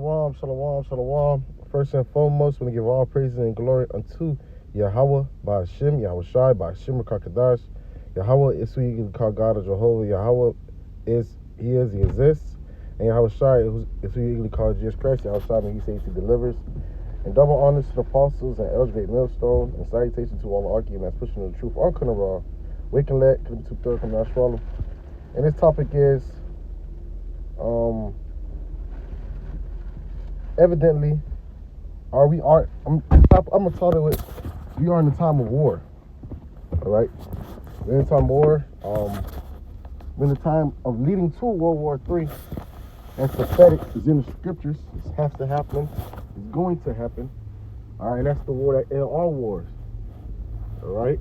Shalom, shalom, shalom. First and foremost, we want to give all praises and glory unto Yahweh, by Hashem, Yahweh Shai, by Hashem Rakakadash. Yahweh is who you can call God or Jehovah. Yahweh is, he exists. And Yahweh Shai is who you can call Jesus Christ. Yahweh Shai, when he says he delivers. And double honors to the apostles and elders, great millstone. And salutation to all the arguments pushing the truth. All Kunara, waking let, come to third, come not swallow. And this topic is, evidently, I'm gonna start it with, we are in the time of war. All right, we're in the time of war. We're in the time of leading to World War III. And prophetic is in the scriptures. It has to happen. It's going to happen. All right, that's the war that in all wars. All right,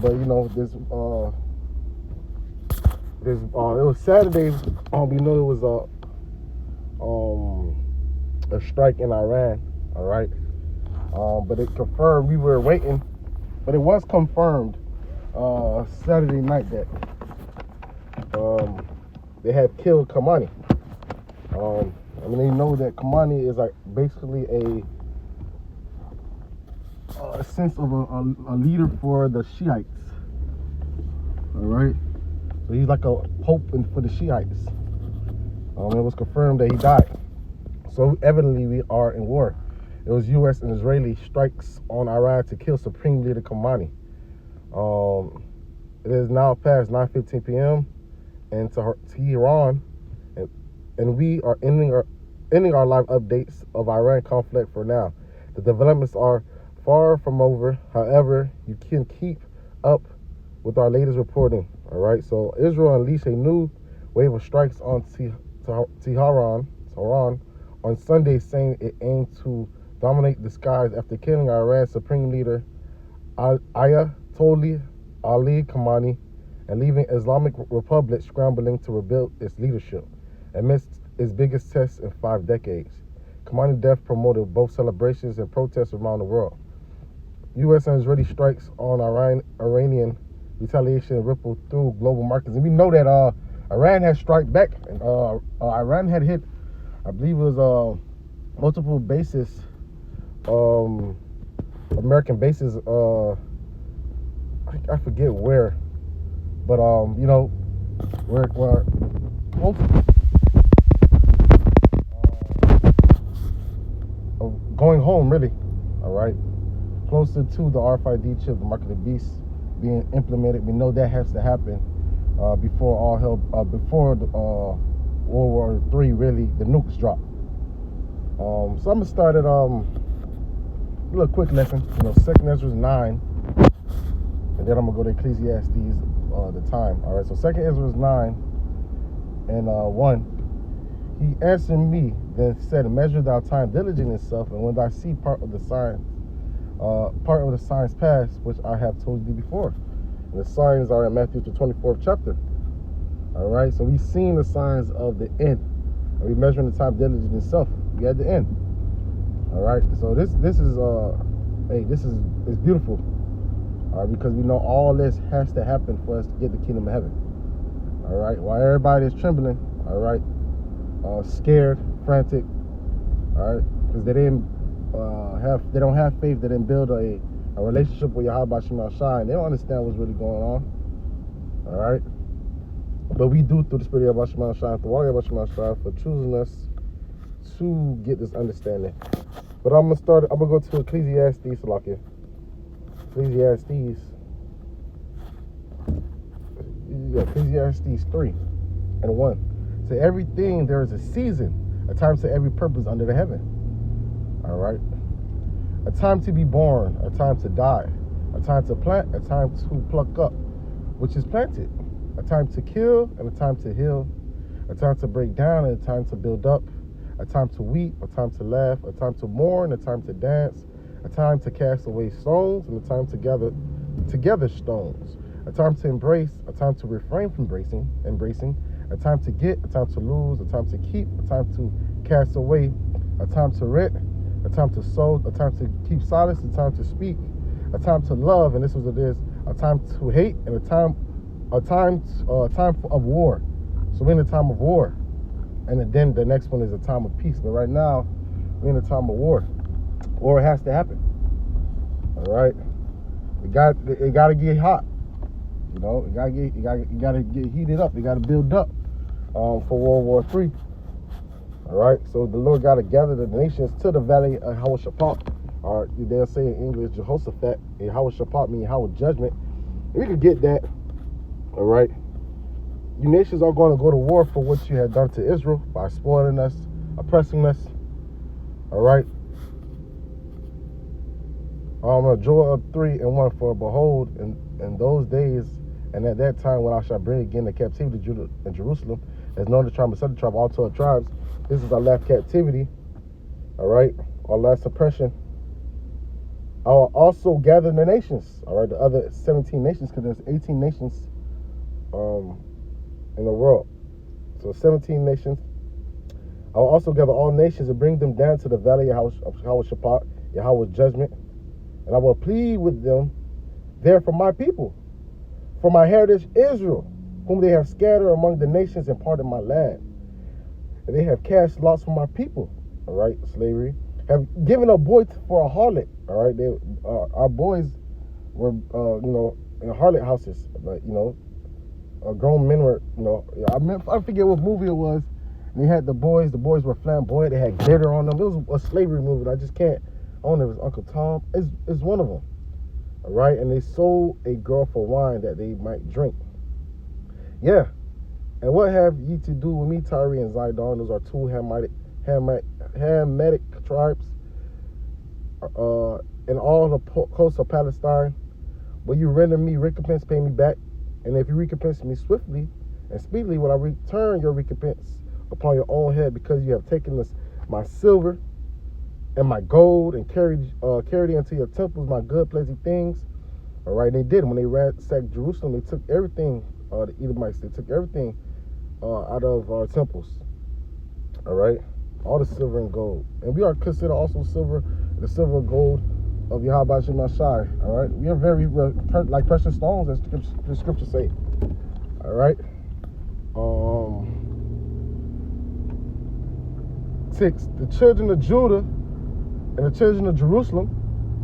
but you know, it was Saturday. We know it was a strike in Iran. All right, but it confirmed. We were waiting, but it was confirmed Saturday night that they had killed Khamenei. I mean, they know that Khamenei is like basically a sense of a leader for the Shiites. All right, so he's like a pope for the Shiites. It was confirmed that he died. So evidently we are in war. It was U.S. and Israeli strikes on Iran to kill Supreme Leader Khamenei. It is now past 9:15 p.m. and Tehran, and we are ending our live updates of Iran conflict for now. The developments are far from over. However, you can keep up with our latest reporting. All right. So Israel unleashed a new wave of strikes on Tehran on Sunday, saying it aimed to dominate the skies after killing Iran's Supreme Leader Ayatollah Ali Khamenei and leaving Islamic Republic scrambling to rebuild its leadership amidst its biggest test in 5 decades. Khamenei's death promoted both celebrations and protests around the world. U.S. and Israeli strikes on Iranian retaliation rippled through global markets, and we know that Iran has struck back, and Iran had hit, I believe it was multiple bases, American bases. I forget where, but you know, where multiple going home really. All right, closer to the RFID chip, the mark of the beast being implemented. We know that has to happen before all hell, before the World War III really, the nukes drop. So I'm gonna start at a little quick lesson. You know, 2nd Ezra 9, and then I'm gonna go to Ecclesiastes the time. All right, so 2nd Ezra 9 and 1. He answered me, then said, "Measure thou time diligent in self, and when thou see part of the signs past, which I have told thee before." And the signs are in Matthew the 24th chapter. All right, so we've seen the signs of the end. Are we measuring the time diligent in self? We at the end. All right, so this is it's beautiful. All right, because we know all this has to happen for us to get the kingdom of heaven. All right, while everybody is trembling, all right, scared, frantic, all right, because they don't have faith. They didn't build a relationship with Yahweh Shema Shai, and they don't understand what's really going on. All right, but we do through the Spirit of Yahweh Shema Shai, through all Yahweh Shema Shai, for choosing us to get this understanding. But I'm gonna go to Ecclesiastes, Salakia. Ecclesiastes 3 and 1. To everything there is a season, a time to every purpose under the heaven. All right, a time to be born, a time to die, a time to plant, a time to pluck up, which is planted, a time to kill and a time to heal, a time to break down and a time to build up, a time to weep, a time to laugh, a time to mourn, a time to dance, a time to cast away stones and a time to gather together stones, a time to embrace, a time to refrain from embracing, a time to get, a time to lose, a time to keep, a time to cast away, a time to rent, a time to sow, a time to keep silence, a time to speak, a time to love, and this is what it is, a time to hate, and a time of war. So we're in a time of war. And then the next one is a time of peace. But right now, we're in a time of war. War has to happen. All right, it got to get hot. You know, it got to get heated up. It got to build up for World War III. All right, so the Lord got to gather the nations to the valley of Jehoshaphat, or they'll say in English Jehoshaphat. And Jehoshaphat means Howard judgment. We could get that. All right, you nations are going to go to war for what you had done to Israel by spoiling us, oppressing us. All right. Joel 3:1, for behold, in those days and at that time when I shall bring again the captivity to Judah and Jerusalem, as known the tribe and southern tribe, all 12 tribes. This is our last captivity, all right, our last oppression. I will also gather the nations, all right, the other 17 nations, because there's 18 nations in the world. So 17 nations. I will also gather all nations and bring them down to the valley of Jehoshaphat, Yahweh's judgment. And I will plead with them there for my people, for my heritage Israel, whom they have scattered among the nations and parted my land. And they have cast lots for my people, all right, slavery, have given a boy for a harlot, all right. They, our boys were, in harlot houses, like, grown men were, I forget what movie it was. And they had the boys were flamboyant, they had glitter on them. It was a slavery movie, I just can't. I don't know if it's Uncle Tom. It's one of them. All right. And they sold a girl for wine that they might drink. Yeah. And what have ye to do with me, Tyre and Zidon? Those are two Hamitic tribes. And all the coasts of Palestine. Will you render me recompense, pay me back? And if you recompense me swiftly and speedily, will I return your recompense upon your own head, because you have taken my silver and my gold, and carried it into your temples, my good, pleasant things. All right, they did. When they ransacked Jerusalem, they took everything, the Edomites, they took everything out of our temples. All right, all the silver and gold. And we are considered also the silver and gold of Yahweh Shemashai. All right, we are very like precious stones, as the scriptures say. All right. 6, the children of Judah and the children of Jerusalem,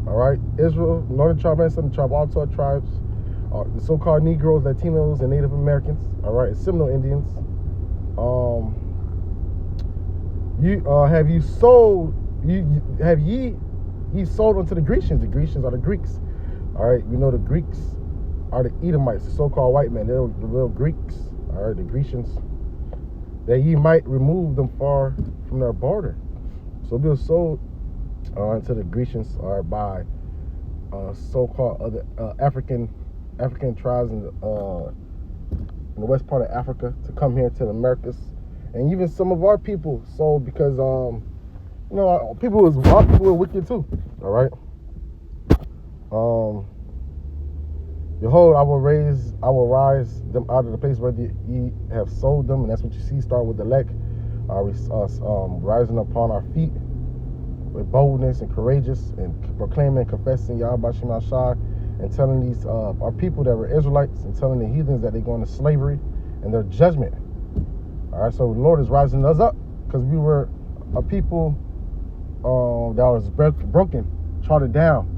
all right, Israel, northern tribe and southern tribe, all 12 tribes, the so-called Negroes, Latinos, and Native Americans, all right, and Seminole Indians. Have ye sold unto the Grecians? The Grecians are the Greeks, all right. We know the Greeks are the Edomites, the so-called white men. They're the real Greeks, all right, the Grecians. That ye might remove them far from their border. So we were sold to the Grecians, or by so-called other African tribes in the west part of Africa to come here to the Americas, and even some of our people sold because our people were wicked too. All right. Behold, I will rise them out of the place where ye have sold them, and that's what you see. Start with the elect, rising upon our feet with boldness and courageous, and proclaiming and confessing Yahweh Shem Shai, and telling these our people that were Israelites, and telling the heathens that they're going to slavery and their judgment. All right, so the Lord is rising us up, because we were a people that was broken, trodden down.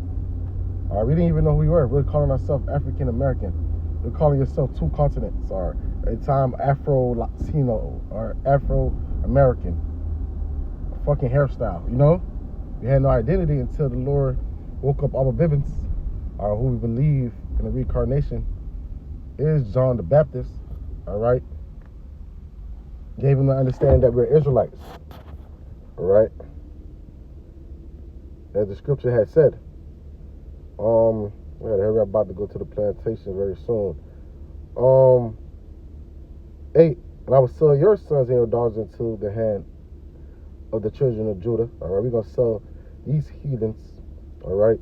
We didn't even know who we were. We were calling ourselves African American. We're calling yourself two continents, or at the time Afro-Latino or Afro-American. Fucking hairstyle, We had no identity until the Lord woke up Abba Bivens, who we believe in the reincarnation is John the Baptist, all right? Gave him to understand that we're Israelites, all right? As the scripture had said. I gotta hurry up, about to go to the plantation very soon. 8, and I will sell your sons and your daughters into the hand of the children of Judah. All right, we're gonna sell these heathens. All right,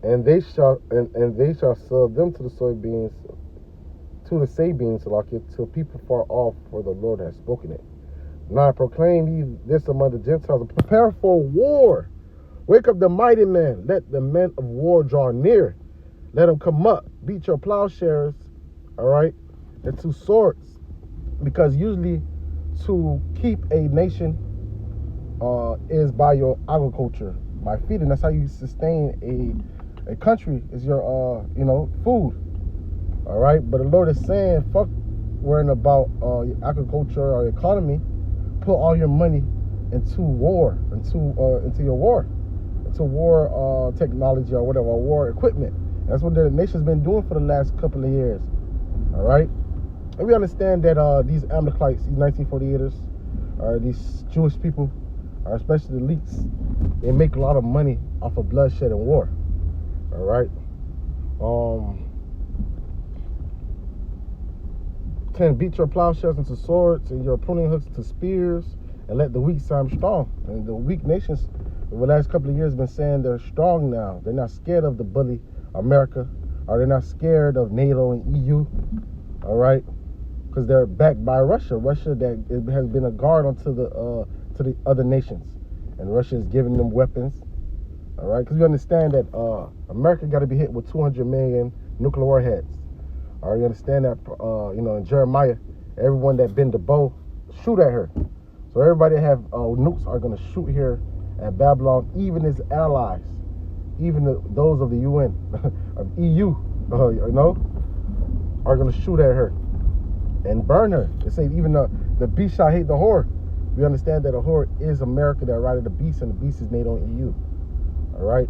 and they shall sell them to the Sabeans, like it, to people far off, for the Lord has spoken it. Now I proclaim ye this among the Gentiles: prepare for war. Wake up the mighty men. Let the men of war draw near. Let them come up. Beat your plowshares, all right, and 2 swords. Because usually to keep a nation is by your agriculture, by feeding. That's how you sustain a country, is your food. All right, but the Lord is saying, fuck worrying about your agriculture or economy. Put all your money into war, into your war, into war technology or whatever, or war equipment. That's what the nation's been doing for the last couple of years. All right, and we understand that these Amalekites, these 1948ers, these Jewish people, especially the elites, they make a lot of money off of bloodshed and war. All right. Can beat your plowshares into swords and your pruning hooks into spears, and let the weak sound strong. And the weak nations over the last couple of years have been saying they're strong now. They're not scared of the bully America, or they're not scared of NATO and EU. All right, because they're backed by Russia. Russia that has been a guard onto the other nations, and Russia is giving them weapons. All right, because we understand that America got to be hit with 200 million nuclear warheads. All right, you understand that, in Jeremiah, everyone that bend the bow, shoot at her. So everybody that have nukes are going to shoot here at Babylon, even its allies, even those of the UN, of EU, are going to shoot at her and burn her. They say even the beast shall hate the whore. We understand that a whore is America that rided the beast, and the beast is NATO and EU. All right.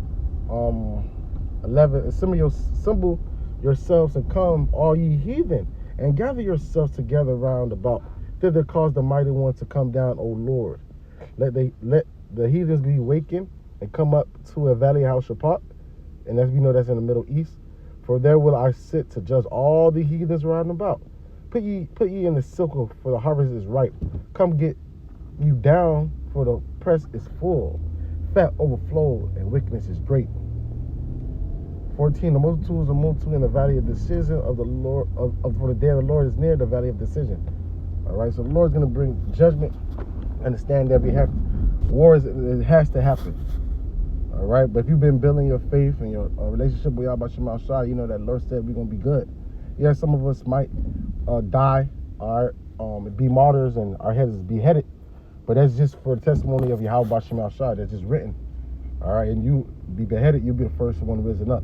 11. Assemble yourselves and come, all ye heathen, and gather yourselves together round about. Thither cause the mighty one to come down, O Lord. Let the heathens be wakened and come up to a valley of Shaphat, and as we know, that's in the Middle East. For there will I sit to judge all the heathens round about. Put ye in the sickle, for the harvest is ripe. Come get you down, for the press is full. Fat overflowed, and wickedness is great. 14. The multitudes of multitude in the valley of decision of the Lord, for the day of the Lord is near, the valley of decision. All right, so the Lord's going to bring judgment. Understand that war it has to happen. All right, but if you've been building your faith and your relationship with Yahweh Shem Shai, you know that the Lord said we're going to be good. Yeah, some of us might die, or be martyrs, and our heads is beheaded. But that's just for the testimony of Yahweh Shem Shai. That's just written. All right, and you be beheaded, you'll be the first one risen up.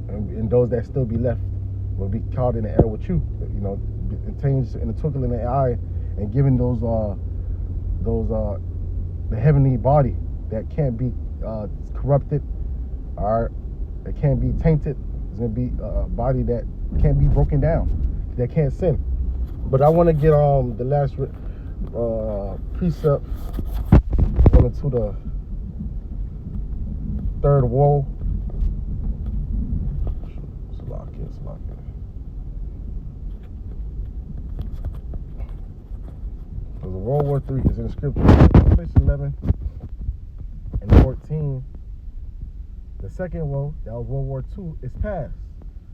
And those that still be left will be caught in the air with you. Changed in the twinkling of the eye, and given those the heavenly body that can't be corrupted, or it can't be tainted. It's gonna be a body that can't be broken down, that can't sin. But I want to get the last precept going into the third woe. Because World War III is in the scripture. Revelation 11 and 14. The second woe, that was World War II, is past.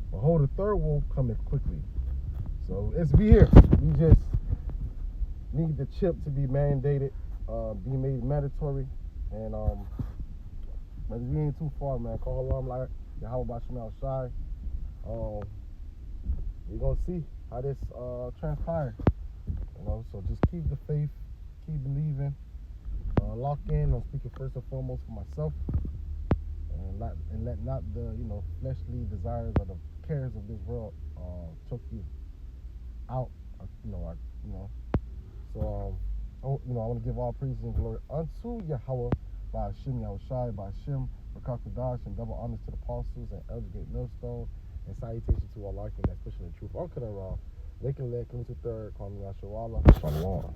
Behold, the third woe cometh quickly. So it's be here. We just need the chip to be mandated, be made mandatory, and but we ain't too far, man. Call alarm like Yahweh Bashim Shai. We're gonna see how this transpires. So just keep the faith, keep believing, lock in. I'm speaking first and foremost for myself, and let not the fleshly desires or the cares of this world choke you out. So I want to give all praise and glory unto Yahweh by Hashem Yahushai, by Hashem Rakakadash, and double honors to the apostles and Elder Gate Millstone, and salutations to all liking that's pushing the truth. All could I wrong. Making leg coming to third, calling Yashawala. Shalom.